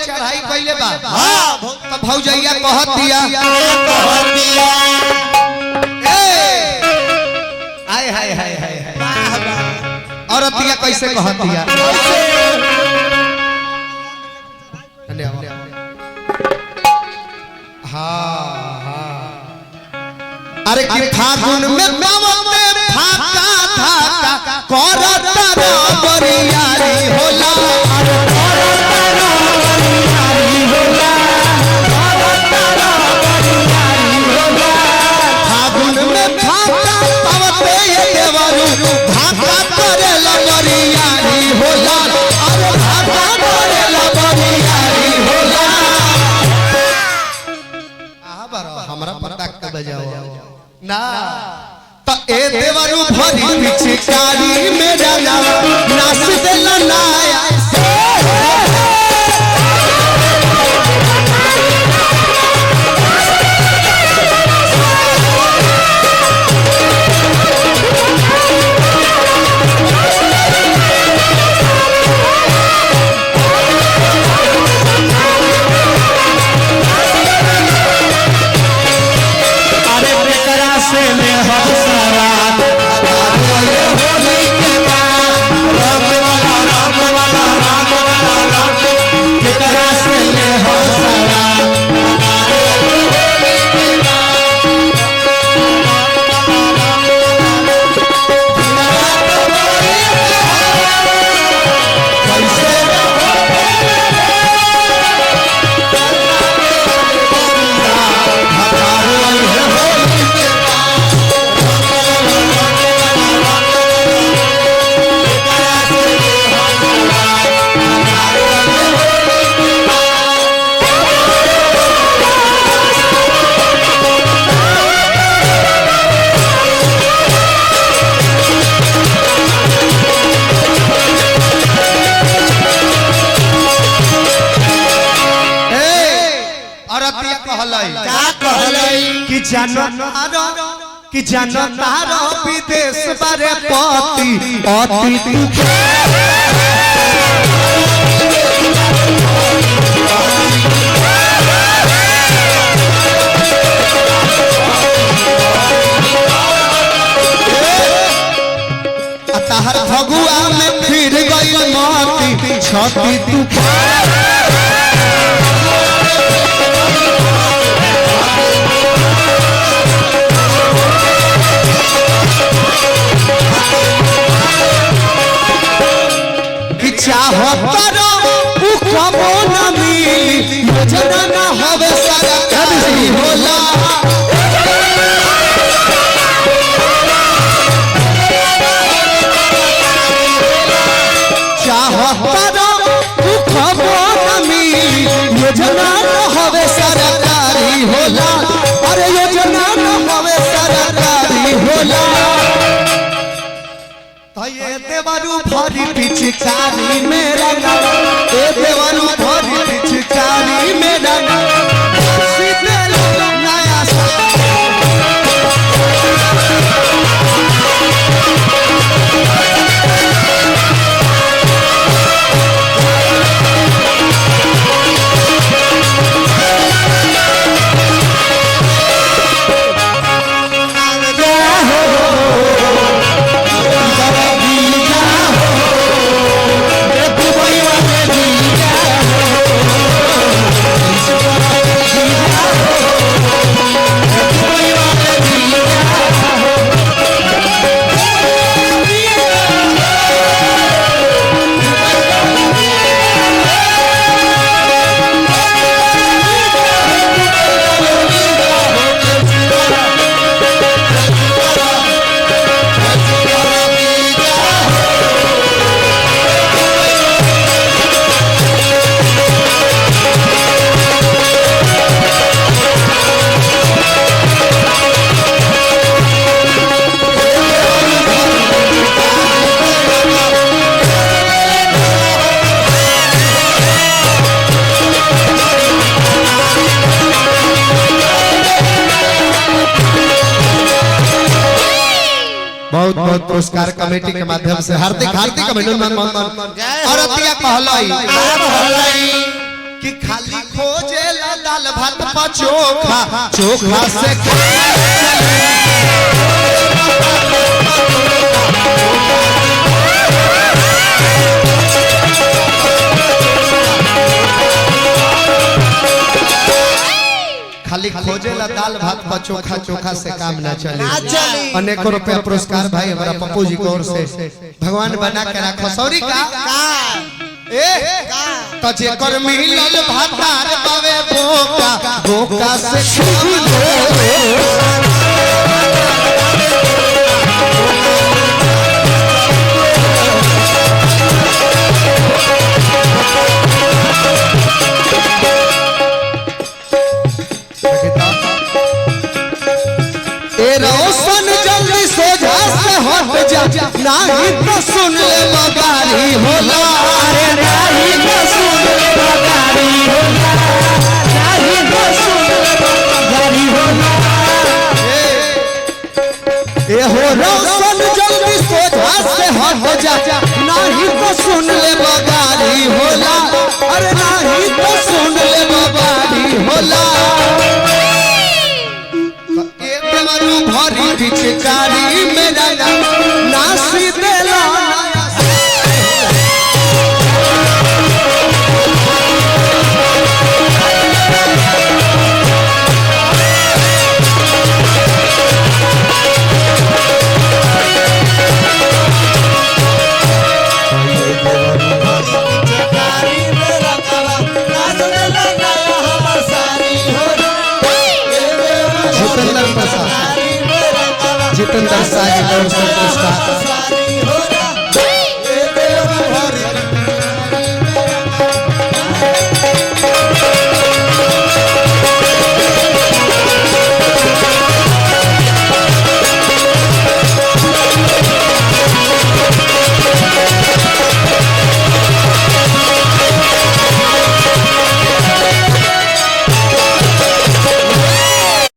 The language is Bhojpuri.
चढ़ाई कइले बा हां तो भौजैया कहत दिया हाय हाय हाय हाय औरतिया कैसे कहत दिया अरे कि फागुन में बावते फाका धाका करत बरियारी होला अरे करत बरियारी होला फागुन में फाका बावते देवरू धाका करेला बरियारी होला अरे धाका करेला बरियारी होला हमरा पता के बजाओ ना तो ए देवरू भरी पिचकारी मेरा नाम नाच देला लाया कि जानो तारो विदेश बारे पति अति ताहर फगुआ में फिर गई माती छती तूफान चाहो करो कबो न मिली योजना न हवे सरकारी होला चाहो करो कबो न मिली योजना न हवे सरकारी होला अरे योजना न हवे सरकारी होला ये देवरू भरी पिचकारी मेरा नाम ए देवरू भरी पिचकारी मेरा नाम सीधे नया बहुत बहुत पुरस्कार कमेटी के माध्यम से हार्दिक हार्दिक अभिनंदन। और अतिया कहलाई कि कि खाली खोजेला दाल भात पा चोखा चोखा से खाली खोजेला दाल भात पर चोखा चोखा से काम ना चले। अनेकों रुपया पुरस्कार भाई हमारा पप्पू जी की ओर से भगवान बना के रखो। सॉरी का तो जेकर मिलल भातार बावे बोका बोका से रोशन जल्दी सोझा से हट जा नहीं तो सुन ले बगारी होला। अरे नहीं तो सुन ले बगारी होला नहीं तो सुन ले बगारी होला। ए हो रोशन जल्दी सोझा से हट जा नहीं तो सुन ले बगारी होला। अरे नहीं तो सुन ले बगारी होला। भरी पिचकारी मेरा नासी देला जितेंद्र साहिब और संतोष का